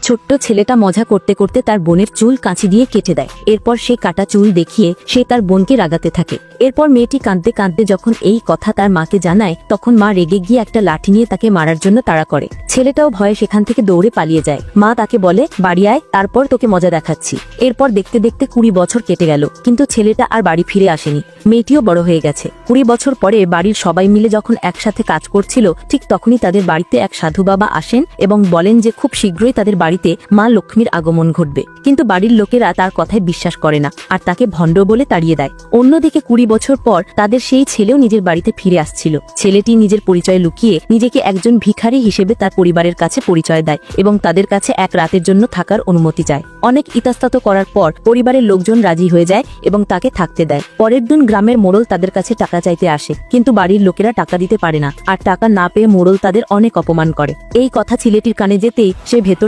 ছোট্ট ছেলেটা মজা করতে করতে তার বোনের চুল কাঁচি দিয়ে কেটে দেয়। এরপর সে কাটা চুল দেখিয়ে সে তার বোনকে রাগাতে থাকে। এরপর মেয়েটি কাঁদতে কাঁদতে যখন এই কথা তার মাকে জানায়, তখন মা রেগে গিয়ে একটা লাঠি নিয়ে তাকে মারার জন্য তাড়া করে। ছেলেটাও ভয়ে সেখান থেকে দৌড়ে পালিয়ে যায়। মা তাকে বলে, বাড়ি আয়, তারপর তোকে মজা দেখাচ্ছি। এরপর দেখতে দেখতে 20 বছর কেটে গেল, কিন্তু ছেলেটা আর বাড়ি ফিরে আসেনি। মেয়েটিও বড় হয়ে গেছে। 20 বছর পরে বাড়ির সবাই মিলে যখন একসাথে কাজ করছিল, ঠিক তখনই তাদের বাড়িতে এক সাধু বাবা আসেন এবং বলেন যে খুব শীঘ্রই তাদের বাড়িতে মা লক্ষ্মীর আগমন ঘটবে। কিন্তু বাড়ির লোকেরা তার কথায় বিশ্বাস করে না আর তাকে ভণ্ড বলে তাড়িয়ে দেয়। অন্যদিকে 20 বছর পর তাদের সেই ছেলেও নিজের বাড়িতে ফিরে আসছিল। ছেলেটি নিজের পরিচয় লুকিয়ে নিজেকে একজন ভিখারি হিসেবে তার পরিবারের কাছে পরিচয় দেয় এবং তাদের কাছে এক রাতের জন্য থাকার অনুমতি চায়। অনেক ইতস্তত করার পর পরিবারের লোকজন রাজি হয়ে যায় এবং তাকে থাকতে দেয়। পরের দিন গ্রামের মোড়ল তাদের কাছে টাকা চাইতে আসে, কিন্তু বাড়ির লোকেরা টাকা দিতে পারে না আর টাকা না পেয়ে মোড়ল তাদের অনেক অপমান করে। এই কথা ছেলেটির কানে যেতেই সে ভেতর